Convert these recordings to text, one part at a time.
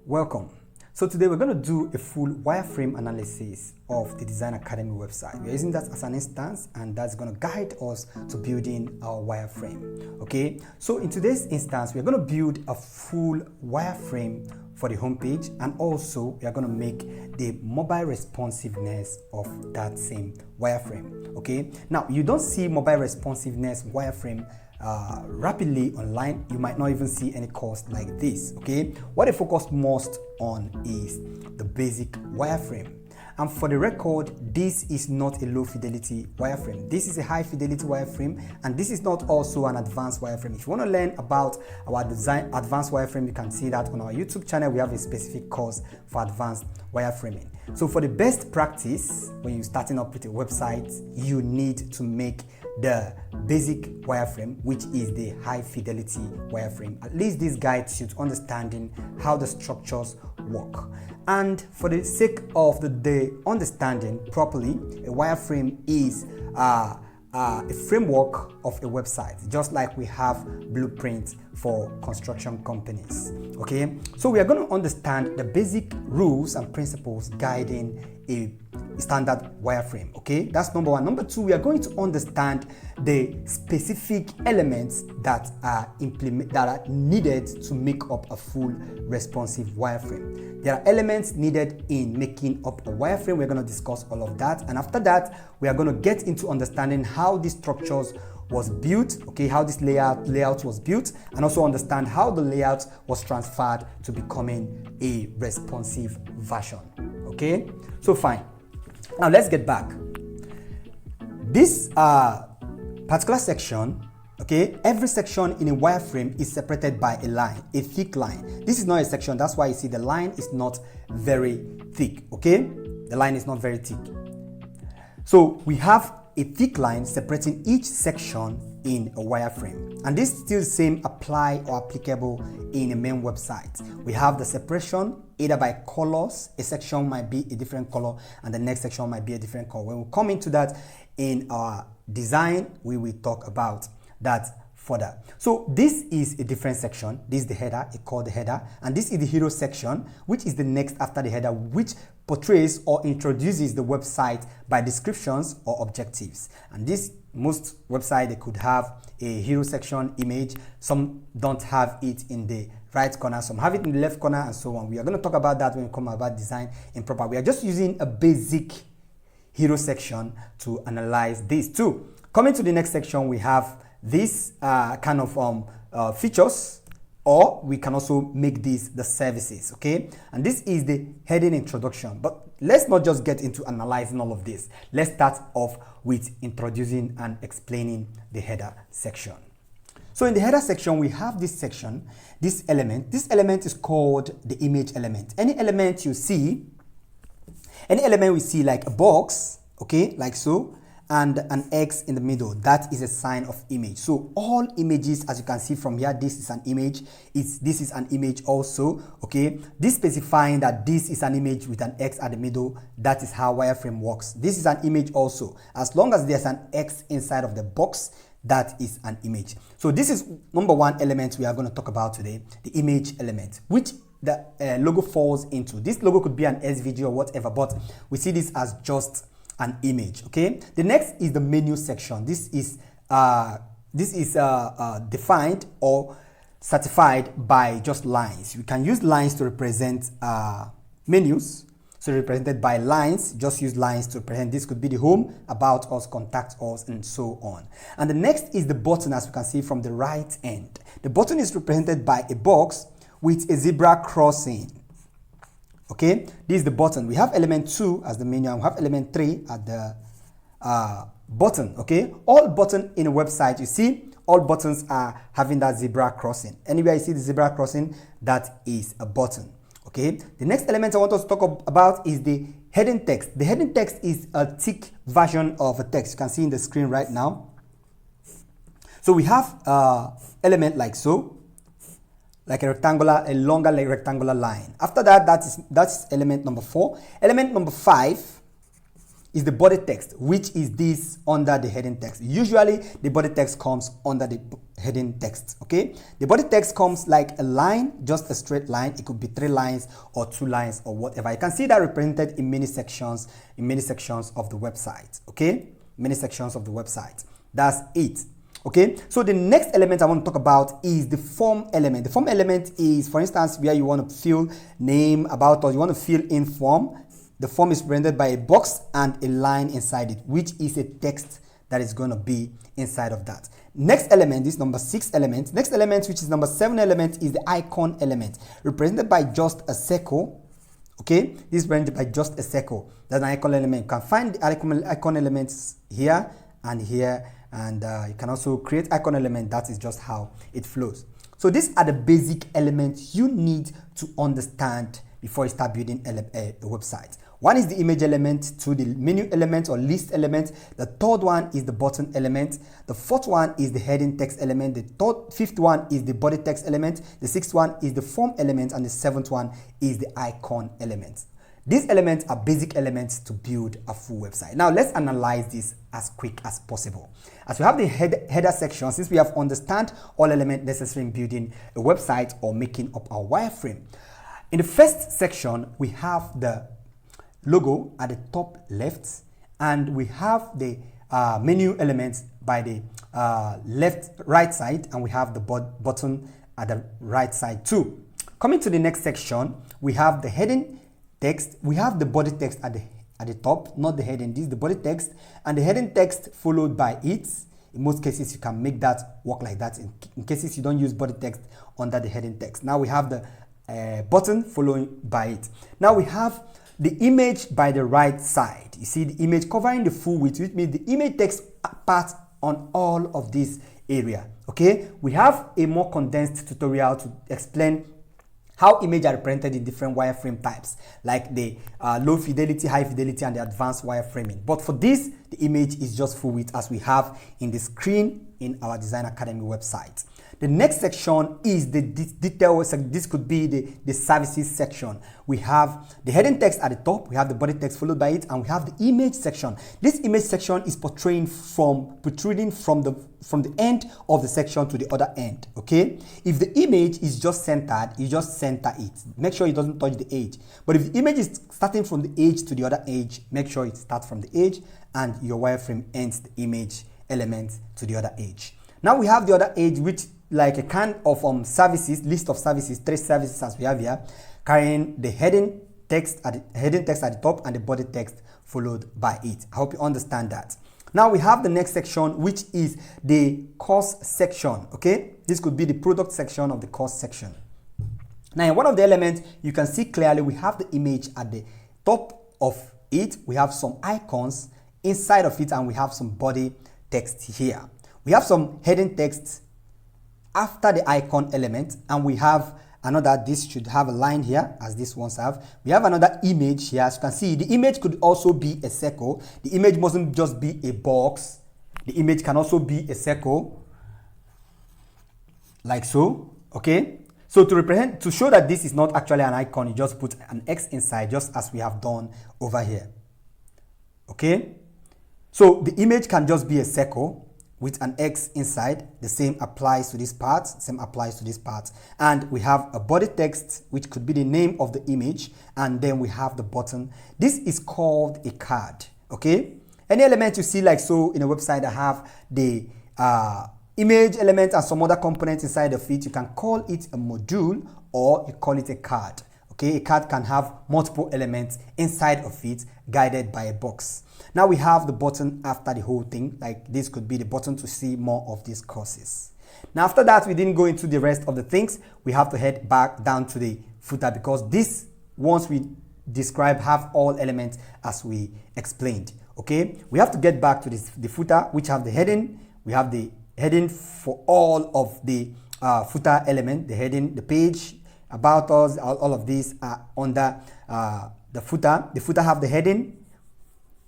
Welcome. So today we're going to do a full wireframe analysis of the Design Academy website. We're using that as an instance, and that's going to guide us to building our wireframe. Okay, so in today's instance, we're going to build a full wireframe for the homepage, and also we are going to make the mobile responsiveness of that same wireframe. Okay, now you don't see mobile responsiveness wireframe rapidly online. You might not even see any course like this. Okay, what I focus most on is the basic wireframe. And for the record, this is not a low fidelity wireframe. This is a high fidelity wireframe, and this is not also an advanced wireframe. If you want to learn about our design advanced wireframe, you can see that on our YouTube channel. We have a specific course for advanced wireframing. So for the best practice, when you're starting up with a website, you need to make the basic wireframe, which is the high fidelity wireframe. At least this guides you to understanding how the structures work. And for the sake of the understanding properly, a wireframe is a framework of a website, just like we have blueprints for construction companies. Okay, so we are going to understand the basic rules and principles guiding a standard wireframe. Okay, that's number one. Number two, we are going to understand the specific elements that are needed to make up a full responsive wireframe. There are elements needed in making up a wireframe. We're going to discuss all of that, and after that, we are going to get into understanding how these structures was built, okay, how this layout was built, and also understand how the layout was transferred to becoming a responsive version. Okay, so fine. Now let's get back. This particular section, okay, every section in a wireframe is separated by a line, a thick line. This is not a section, that's why you see the line is not very thick, okay? The line is not very thick. So we have a thick line separating each section in a wireframe, and this still same apply or applicable in a main website. We have the separation either by colors. A section might be a different color and the next section might be a different color. When we come into that in our design, we will talk about that further. So this is a different section. This is the header, it's called the header, and this is the hero section, which is the next after the header, which portrays or introduces the website by descriptions or objectives. And this, most websites, they could have a hero section image. Some don't have it in the right corner, some have it in the left corner, and so on. We are going to talk about that when we come about design in proper. We are just using a basic hero section to analyze these two. Coming to the next section, we have this kind of features, or we can also make these the services. Okay, and this is the heading introduction, but let's not just get into analyzing all of this. Let's start off with introducing and explaining the header section. So in the header section, we have this section, this element is called the image element. Any element we see like a box, okay, like so, and an X in the middle, that is a sign of image. So all images, as you can see from here, this is an image, this is an image also, okay? This specifying that this is an image with an X at the middle, that is how wireframe works. This is an image also. As long as there's an X inside of the box, that is an image. So this is number one element we are going to talk about today, the image element, which the logo falls into. This logo could be an SVG or whatever, but we see this as just an image. Okay, the next is the menu section. This is defined or certified by just lines. We can use lines to represent menus. So represented by lines, just use lines to represent. This could be the home, about us, contact us, and so on. And the next is the button, as you can see from the right end. The button is represented by a box with a zebra crossing. Okay, this is the button. We have element 2 as the menu, and we have element 3 at the button. Okay, all buttons in a website, you see, all buttons are having that zebra crossing. Anywhere you see the zebra crossing, that is a button. Okay, the next element I want us to talk about is the heading text. The heading text is a thick version of a text. You can see in the screen right now. So we have element like so, like a longer rectangular line. After that, that's element number 4. Element number 5 is the body text, which is this under the heading text. Usually the body text comes under the heading text. Okay, the body text comes like a line, just a straight line. It could be 3 lines or 2 lines or whatever. You can see that represented in many sections of the website. Okay, many sections of the website. That's it. Okay, so the next element I want to talk about is the form element. The form element is, for instance, where you want to fill name, about us, you want to fill in form. The form is rendered by a box and a line inside it, which is a text that is going to be inside of that. Next element is number 6 element. Next element, which is number 7 element, is the icon element, represented by just a circle. Okay, this is rendered by just a circle. That's an icon element. You can find the icon elements here and here, and you can also create icon element. That is just how it flows. So these are the basic elements you need to understand before you start building a website. One is the image element, 2 the menu element or list element, the third one is the button element, the fourth one is the heading text element, the fifth one is the body text element, the sixth one is the form element, and the seventh one is the icon element. These elements are basic elements to build a full website. Now let's analyze this as quick as possible. As we have the header section, since we have understand all elements necessary in building a website or making up our wireframe. In the first section, we have the logo at the top left, and we have the menu elements by the right side, and we have the button at the right side too. Coming to the next section, we have the heading text. We have the body text at the top, not the heading. This is the body text, and the heading text followed by it. In most cases, you can make that work like that. In cases you don't use body text under the heading text. Now we have the button following by it. Now we have the image by the right side. You see the image covering the full width, which means the image takes part on all of this area. Okay, we have a more condensed tutorial to explain how images are represented in different wireframe types, like the low fidelity, high fidelity, and the advanced wireframing. But for this, the image is just full width, as we have in the screen in our Design Academy website. The next section is the detail. This could be the services section. We have the heading text at the top, we have the body text followed by it, and we have the image section. This image section is protruding from the end of the section to the other end. Okay, if the image is just centered, you just center it. Make sure it doesn't touch the edge. But if the image is starting from the edge to the other edge, make sure it starts from the edge, and your wireframe ends the image element to the other edge. Now we have the other edge, which like a kind of services, list of services, 3 services as we have here, carrying the heading text at the top and the body text followed by it. I hope you understand that. Now we have the next section, which is the course section. Okay, this could be the product section of the course section. Now in one of the elements, you can see clearly we have the image at the top of it. We have some icons inside of it, and we have some body text here. We have some heading text after the icon element, and we have another. This should have a line here, as this ones have. We have another image here. As you can see, the image could also be a circle. The image mustn't just be a box. The image can also be a circle, like so. Okay, so to show that this is not actually an icon, you just put an X inside, just as we have done over here. Okay, so the image can just be a circle with an X inside. The same applies to this part, and we have a body text, which could be the name of the image, and then we have the button. This is called a card. Okay, any element you see like so in a website that have the image element and some other components inside of it, you can call it a module or you call it a card. Okay, a card can have multiple elements inside of it, guided by a box. Now we have the button after the whole thing, like this could be the button to see more of these courses. Now after that, we didn't go into the rest of the things. We have to head back down to the footer, because this, once we describe, have all elements as we explained. Okay, we have to get back to the footer, which have the heading. We have the heading for all of the footer element, the heading, the page, about us, all of these are under the footer. The footer have the heading,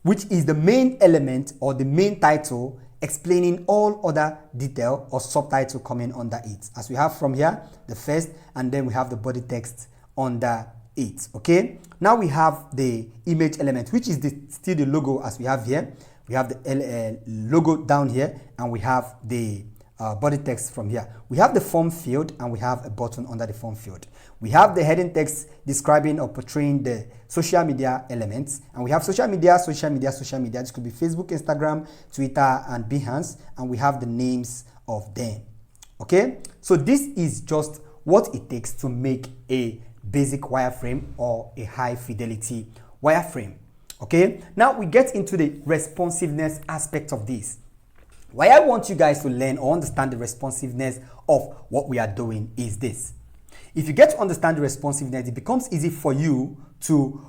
which is the main element or the main title, explaining all other detail or subtitle coming under it. As we have from here, the first, and then we have the body text under it. Okay, now we have the image element, which is still the logo as we have here. We have the logo down here, and we have the body text from here. We have the form field and we have a button under the form field. We have the heading text describing or portraying the social media elements, and we have social media. This could be Facebook, Instagram, Twitter, and Behance, and we have the names of them. Okay, so this is just what it takes to make a basic wireframe or a high fidelity wireframe. Okay, now we get into the responsiveness aspect of this. Why I want you guys to learn or understand the responsiveness of what we are doing is this. If you get to understand the responsiveness, it becomes easy for you to,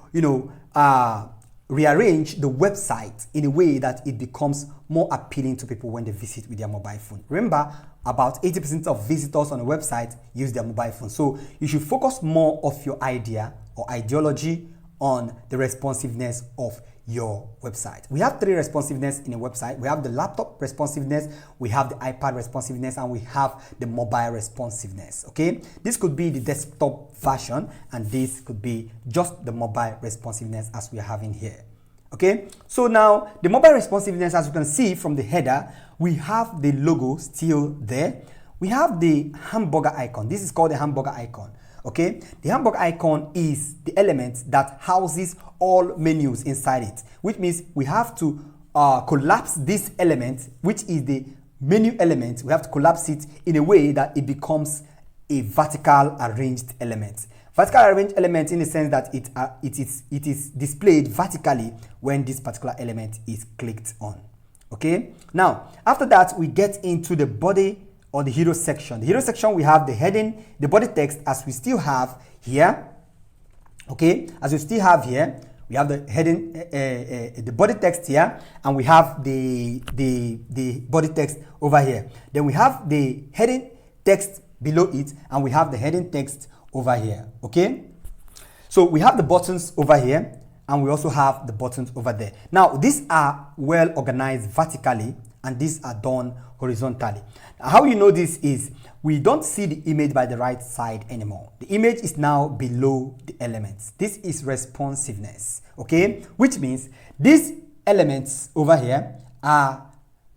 rearrange the website in a way that it becomes more appealing to people when they visit with their mobile phone. Remember, about 80% of visitors on a website use their mobile phone. So you should focus more of your idea or ideology on the responsiveness of your website. We have three responsiveness in a website. We have the laptop responsiveness, we have the iPad responsiveness, and we have the mobile responsiveness. Okay, this could be the desktop version, and this could be just the mobile responsiveness as we are having here. Okay, so now the mobile responsiveness, as you can see from the header, we have the logo still there. We have the hamburger icon. This is called the hamburger icon. Okay, the hamburger icon is the element that houses all menus inside it, which means we have to collapse this element, which is the menu element. We have to collapse it in a way that it becomes a vertical arranged element. Vertical arranged element in the sense that it is displayed vertically when this particular element is clicked on. Okay, now after that we get into the body or the hero section. The hero section, we have the heading, the body text, as we still have here. Okay, as we still have here, we have the heading, the body text here, and we have the body text over here. Then we have the heading text below it, and we have the heading text over here. Okay, so we have the buttons over here, and we also have the buttons over there. Now these are well organized vertically, and these are done horizontally. How you know this is we don't see the image by the right side anymore. The image is now below the elements. This is responsiveness, okay? Which means these elements over here are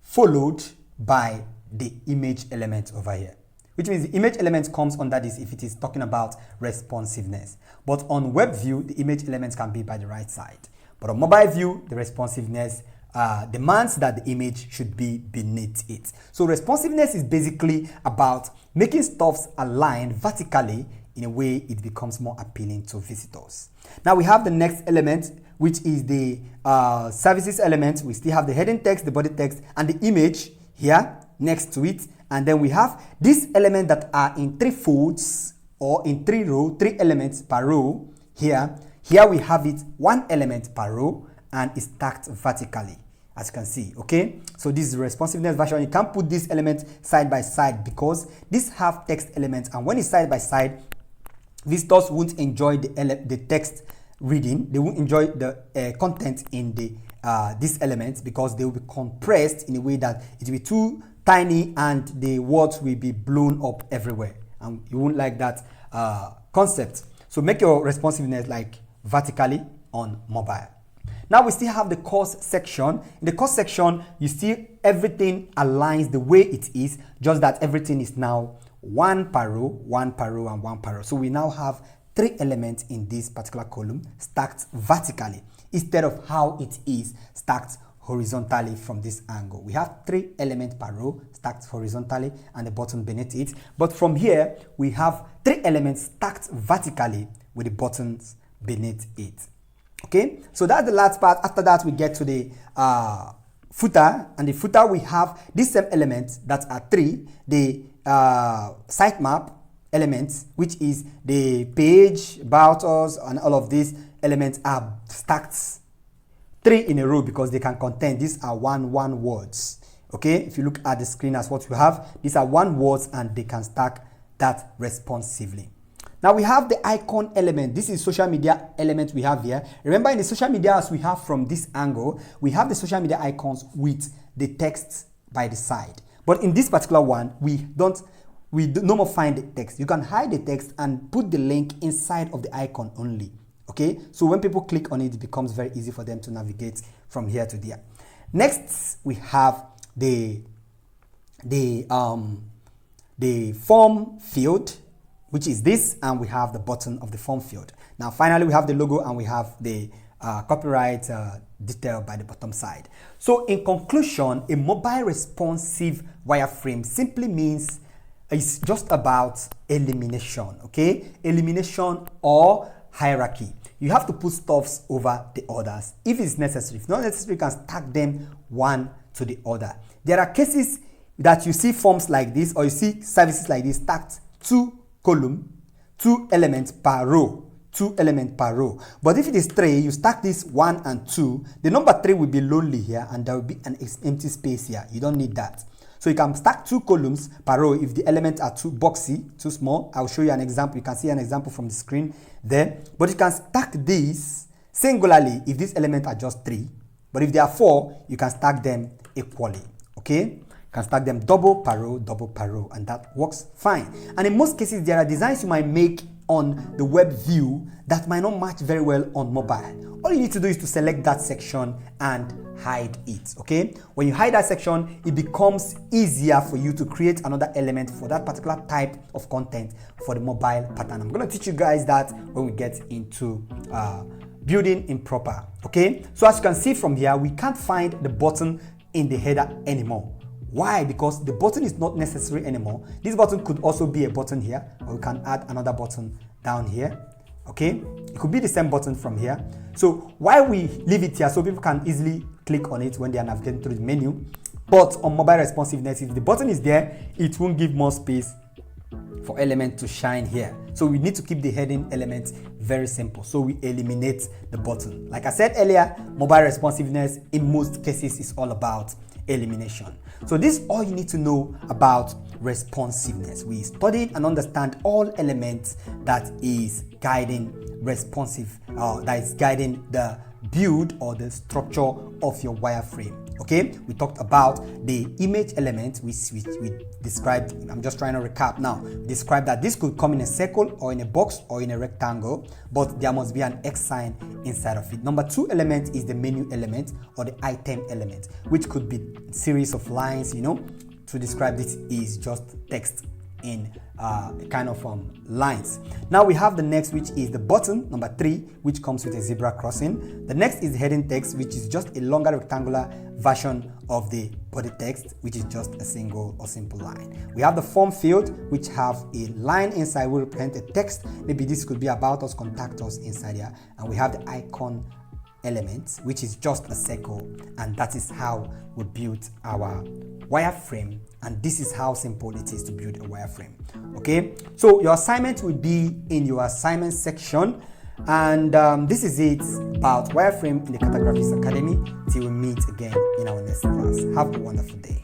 followed by the image element over here. Which means the image element comes under this if it is talking about responsiveness. But on web view, the image elements can be by the right side. But on mobile view, the responsiveness demands that the image should be beneath it. So responsiveness is basically about making stuffs align vertically in a way it becomes more appealing to visitors. Now we have the next element, which is the services element. We still have the heading text, the body text, and the image here next to it. And then we have these elements that are in three folds or in three elements per row here. Here we have it one element per row and it's stacked vertically, as you can see. Okay, so this is the responsiveness version. You can't put these elements side by side because these have text elements, and when it's side by side, visitors won't enjoy the text reading. They won't enjoy the content in the these elements because they will be compressed in a way that it will be too tiny and the words will be blown up everywhere, and you won't like that concept. So make your responsiveness like vertically on mobile. Now we still have the course section. In the course section, you see everything aligns the way it is, just that everything is now one per row, one per row, and one per row. So we now have three elements in this particular column stacked vertically instead of how it is stacked horizontally from this angle. We have three elements per row stacked horizontally and the button beneath it. But from here, we have three elements stacked vertically with the buttons beneath it. Okay, so that's the last part. After that, we get to the footer, and the footer we have these same elements that are three. The sitemap elements, which is the page, about us, and all of these elements are stacked three in a row because they can contain, these are one words. Okay, if you look at the screen as what we have, these are one words and they can stack that responsively. Now we have the icon element. This is social media element we have here. Remember, in the social media as we have from this angle, we have the social media icons with the text by the side. But in this particular one, we no more find the text. You can hide the text and put the link inside of the icon only. Okay, so when people click on it, it becomes very easy for them to navigate from here to there. Next, we have the the form field, which is this, and we have the button of the form field. Now finally we have the logo and we have the copyright detail by the bottom side. So in conclusion, a mobile responsive wireframe simply means it's just about elimination, okay? Elimination or hierarchy. You have to put stuffs over the others if it's necessary. If not necessary, you can stack them one to the other. There are cases that you see forms like this, or you see services like this stacked 2 columns, 2 elements per row, 2 elements per row. But if it is 3, you stack this 1 and 2, the number 3 will be lonely here and there will be an empty space here. You don't need that. So you can stack 2 columns per row if the elements are too boxy, too small. I'll show you an example. You can see an example from the screen there. But you can stack these singularly if these elements are just 3. But if there are 4, you can stack them equally. Okay? You can stack them double per row, and that works fine. And in most cases, there are designs you might make on the web view that might not match very well on mobile. All you need to do is to select that section and hide it. Okay, when you hide that section, it becomes easier for you to create another element for that particular type of content for the mobile pattern. I'm going to teach you guys that when we get into building in proper. Okay, so as you can see from here, we can't find the button in the header anymore. Why? Because the button is not necessary anymore. This button could also be a button here, or we can add another button down here. Okay, it could be the same button from here. So why we leave it here, so people can easily click on it when they are navigating through the menu. But on mobile responsiveness, if the button is there, it won't give more space for element to shine here. So we need to keep the heading elements very simple. So we eliminate the button. Like I said earlier, mobile responsiveness in most cases is all about elimination. So this is all you need to know about responsiveness. We studied and understand all elements that is guiding responsive, that is guiding the build or the structure of your wireframe. Okay, we talked about the image element, which we described. I'm just trying to recap now. Describe that this could come in a circle or in a box or in a rectangle, but there must be an X sign inside of it. Number 2 element is the menu element or the item element, which could be a series of lines. You know, to describe this is just text in kind of lines. Now we have the next, which is the button, number 3, which comes with a zebra crossing. The next is the heading text, which is just a longer rectangular version of the body text, which is just a single or simple line. We have the form field, which have a line inside will represent a text. Maybe this could be about us, contact us inside here. And we have the icon elements, which is just a circle, and that is how we build our wireframe, and this is how simple it is to build a wireframe. Okay, so your assignment will be in your assignment section, and this is it about wireframe in the Cartographics Academy. Till we meet again in our next class. Have a wonderful day.